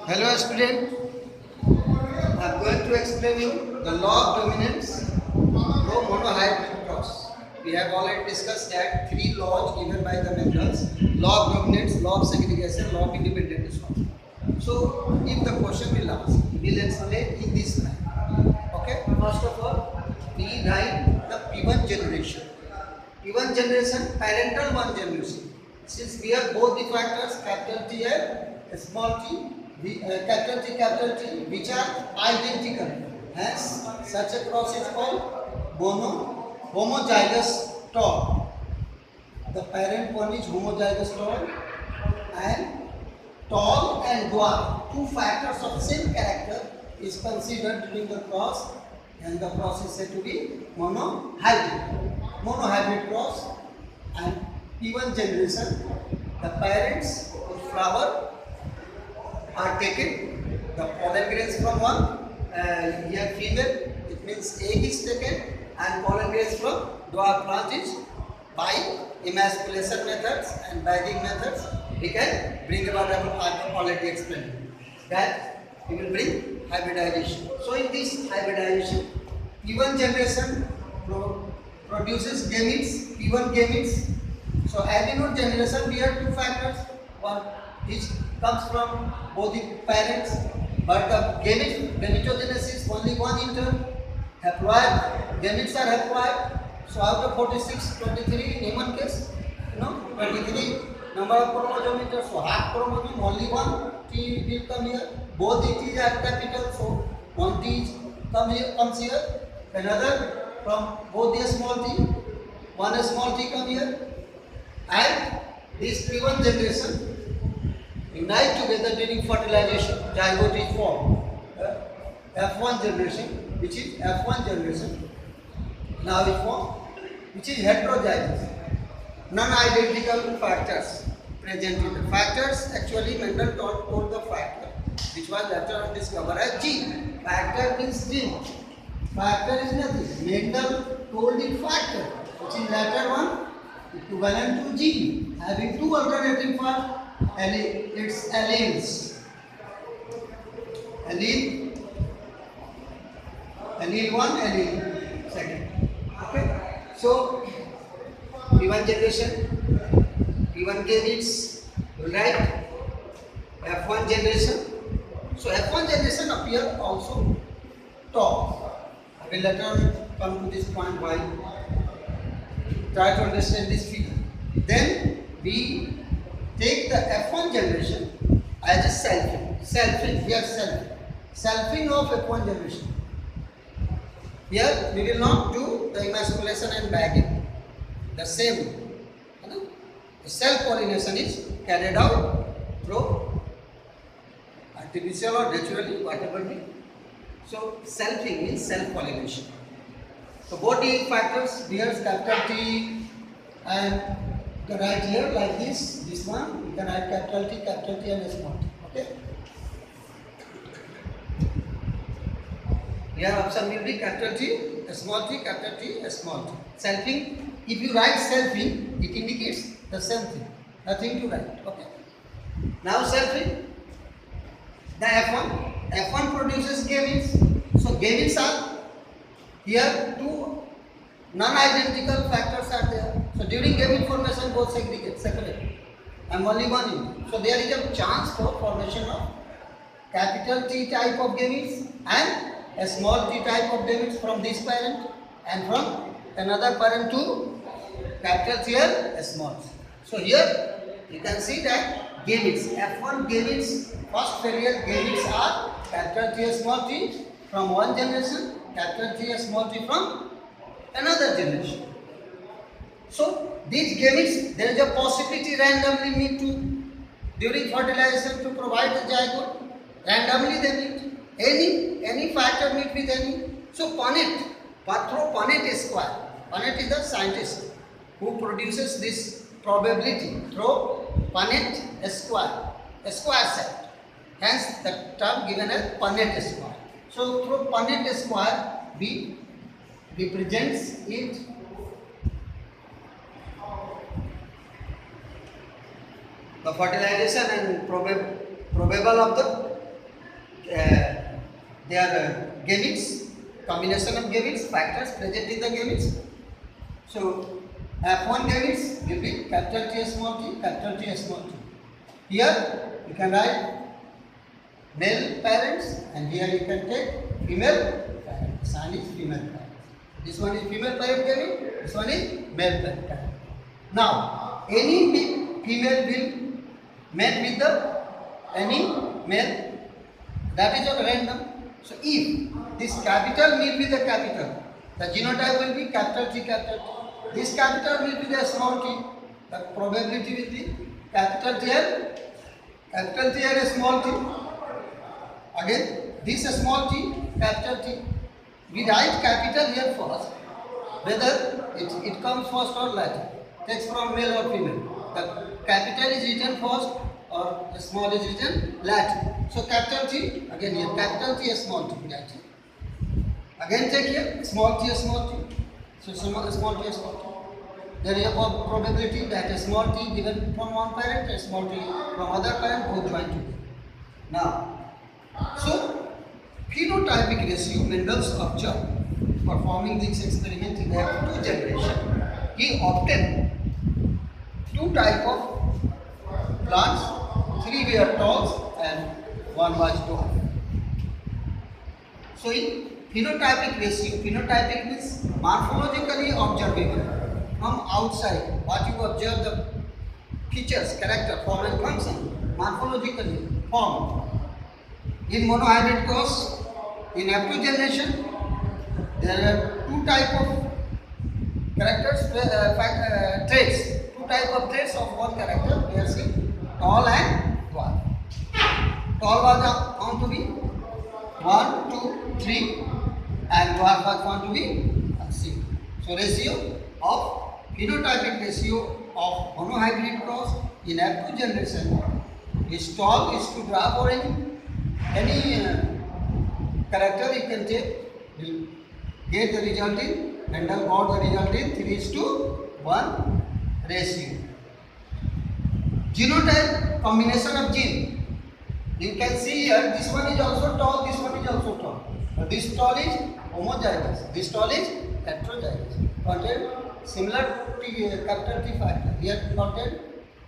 Hello student, I am going to explain you the law of dominance pro monohybrid cross. We have already discussed that three laws given by the Mendels: law of dominance, law of segregation, law of independent response. So if the question will ask, we will explain in this line. Okay, first of all, we write the P1 generation. P1 generation, parental one generation. Since we have both the factors capital T and small t, capital T, which are identical. Hence, such a cross is called homozygous tall. The parent one is homozygous tall, and tall and dwarf, two factors of same character, is considered during the cross, and the cross is said to be monohybrid. Monohybrid cross. And P1 generation, the parents of flower are taken, the pollen grains from one, here female, it means egg is taken, and pollen grains from dwarf plant is by emasculation methods and bagging methods we can bring about. I have already explained that we will bring hybridization. So in this hybridization, P1 generation produces gametes, P1 gametes. So as we know, generation, we have two factors. One which comes from both the parents, but the gametogenesis only one in turn. Haploid gametes are haploid. So out of 46, 23 in human case, 23 number of chromosomes. So half chromosome, only one T will come here. Both the T's are capital, so one T comes here. Another from both the small t, one small t come here, and this P1 generation unite together during fertilization, zygote is formed. F1 generation, which is F1 generation, now is formed, which is heterozygous. Non-identical factors present in the factors. Actually, Mendel told the factor, which was later on discovered as gene. Factor means gene. Factor is nothing. Mendel told it factor, which is later one equivalent to gene, having two alternative for its alleles. Allele 1, allele 2. Okay. So P1 generation, P1 gametes, right? F1 generation. So F1 generation appear also top. I will later on come to this point why. Try to understand this figure. Then we take the F1 generation as a selfing. Here selfing of F1 generation. Here we will not do the emasculation and bagging. The same. The self-pollination is carried out through artificial or naturally, whatever we. So selfing means self-pollination. So both the factors, here capital T, and you can write here like this one, you can write capital T and small t. Okay. Here option will be capital T, small t, capital T, small t. Selfing, if you write selfing, it indicates the same thing, nothing to write. Okay. Now selfing, the F1 produces gametes. So gametes are here, two non-identical factors are there. So during gamete formation, both separate. And only one in. So there is a chance for formation of capital T type of gametes and a small t type of gametes from this parent and from another parent to capital T and small t. So here you can see that gametes, F1 gametes, first period gametes are capital T small t from one generation, capital T small t from another generation. So these gametes, there is a possibility randomly meet to during fertilization to provide the zygote. Randomly they meet. Any factor meet with any. So Punnett, through Punnett square. Punnett is the scientist who produces this probability through Punnett square set. Hence the term given as Punnett square. So through Punnett square we represents it the fertilization and probable of the their gametes, combination of gametes, factors present in the gametes. So F1 gametes will be capital T small t, capital T small t. Here you can write male parents, and here you can take female parent. This one is female parent. This one is female parent gamete, this one is male parent. Now, any female will mate with the any male, that is on random. So if this capital meet with the capital, the genotype will be capital T, capital T. This capital will be the small t. The probability will be capital T and small t. Again, this small t, capital T. We write capital here first, whether it comes first or later. Takes from male or female. The capital is written first or the small is written later. So capital T, again here capital T, small t. Right? Again take here small t, small t. So small t, small t. There is a probability that a small t given from one parent, a small t from other parent, both join together. Now, so phenotypic ratio Mendel's observed performing this experiment in two generations. He obtained two types of plants, three were talls and one was dwarf. So in phenotypic ratio, phenotypic means morphologically observable. From outside, what you observe the features, character, form and function, morphologically formed. In monohybrid cross, in F2 generation, there are two types of characters, traits. Two types of traits of one character. We are seeing tall and dwarf. Tall was found to be 1, 2, 3, and dwarf was found to be 6. So ratio of phenotypic ratio of monohybrid cross in F2 generation is tall is to dwarf or any character you can take, will get the result in, Mendel got the result in 3:1 ratio. Genotype, combination of gene. You can see here, this one is also tall, this one is also tall. But this tall is homozygous, this tall is heterozygous. Contain similar T, capital T factor. Here contain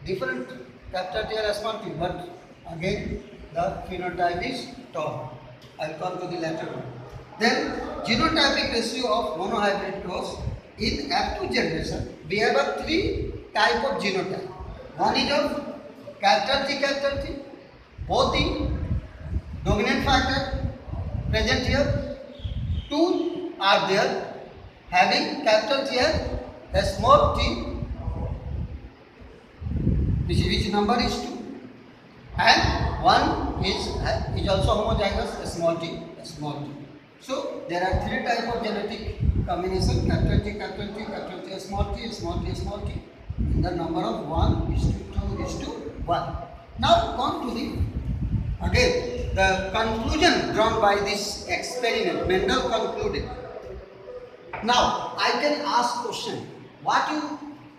different capital T or small t, but again the phenotype is tall. I will come to the later one. Then genotypic ratio of monohybrid cross in F2 generation. We have a three type of genotype. One is of capital T, both the dominant factor present here. Two are there having capital T and a small t, which number is 2, and one is also homozygous, a small t, a small t. So there are three types of genetic combination: capital T, capital T, capital T, small t, small t, small t. And the number of 1:2:1. Now come to the conclusion drawn by this experiment. Mendel concluded. Now I can ask question: what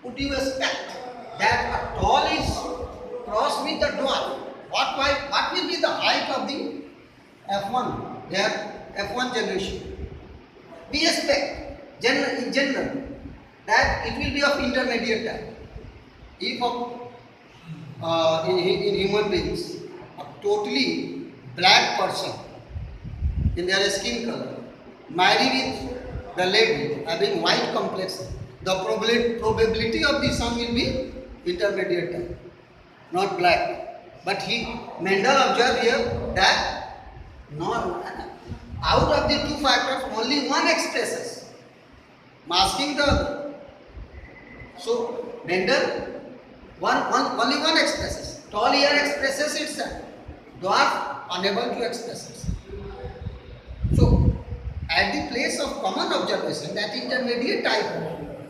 would you expect that a tall is crossed with the dwarf? What will be the height of the F1? Their F1 generation. We expect in general that it will be of intermediate type. If in human beings, a totally black person in their skin color marry with the lady having white complexion, the probability of the son will be intermediate type, not black. But Mendel observed here that out of the two factors, only one expresses, masking the other. So Mendel, only one expresses. Tall here expresses itself. Dwarf unable to express itself. So at the place of common observation, that intermediate type,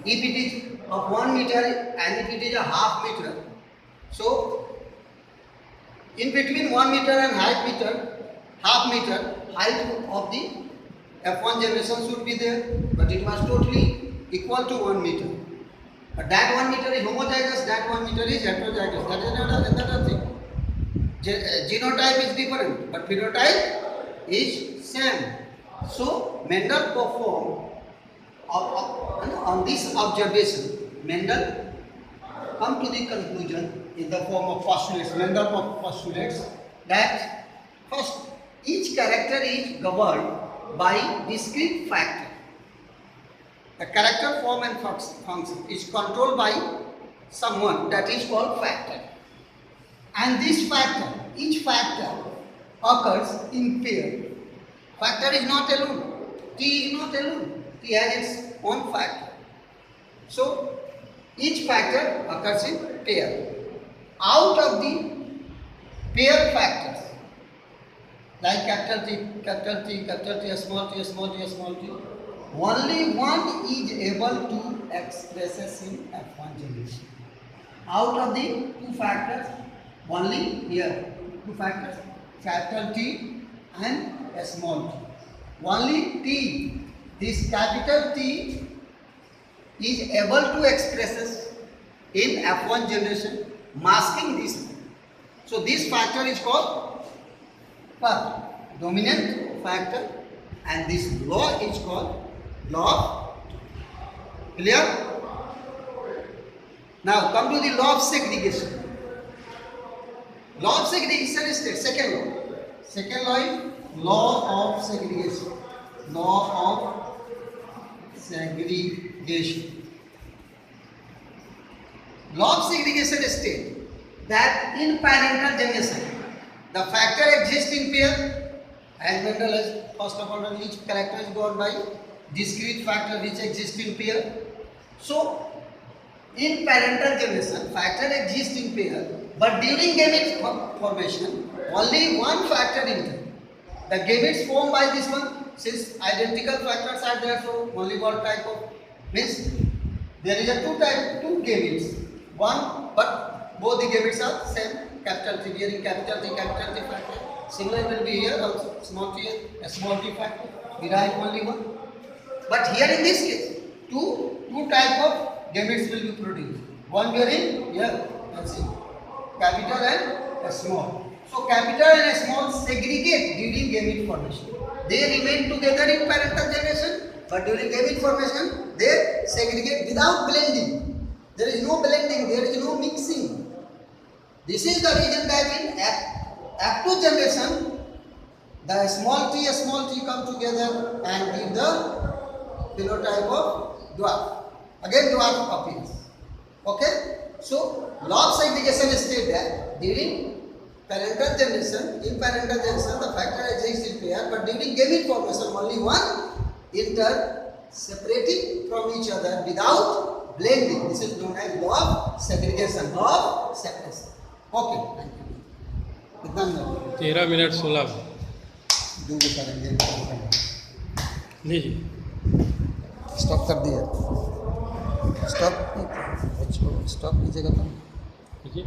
if it is of 1 meter and if it is a half meter, so in between 1 meter and half meter, height of the F1 generation should be there, but it was totally equal to 1 meter. But that 1 meter is homozygous, that 1 meter is heterozygous. That is another thing. Genotype is different, but phenotype is same. So Mendel performed on this observation. Mendel come to the conclusion in the form of postulates. Mendel postulates that first each character is governed by discrete factor. The character, form and function is controlled by someone that is called factor. And this factor, each factor occurs in pair. Factor is not alone. T is not alone. T has its own factor. So each factor occurs in pair. Out of the pair factors, like capital T, capital T, capital T, small t, small t, small t, only one is able to express in F1 generation. Out of the two factors, only here two factors, capital T and a small t. Only T, this capital T is able to express in F1 generation, masking this. So this factor is called dominant factor, and this law is called law. Clear? Now come to the law of segregation. Law of segregation is second law. Second law is law of segregation. Law of segregation. Law of segregation states that in parental generation, the factor exists in pair, as Mendel has first of all, each character is governed by discrete factor which exists in pair. So in parental generation, factor exists in pair, but during gamete formation, only one factor enters. The gametes formed by this one, since identical factors are there, so only one type of, means there is a two gametes. One, but both the gametes are same, capital T, here in capital T factor. Similar will be here also, small t, a small t factor. We write only one. But here in this case, two type of gametes will be produced. One bearing here, let's see, capital and a small. So capital and a small segregate during gamete formation. They remain together in parental generation, but during gamete formation, they segregate without blending. There is no blending, there is no mixing. This is the reason that in F2 generation, the small t come together and give the phenotype of dwarf. Again dwarf appears. Okay? So law of segregation states that during parental generation, in parental generation the factor exists in pair, but during gamete formation only one enter separating from each other without blending. This is known as law of segregation, law of separation. Okay, thank you. कितना minute? 13 minute 16 दूंगे करेंगे लीजिए stop कर दिया stop कीजिएगा तो लीजिए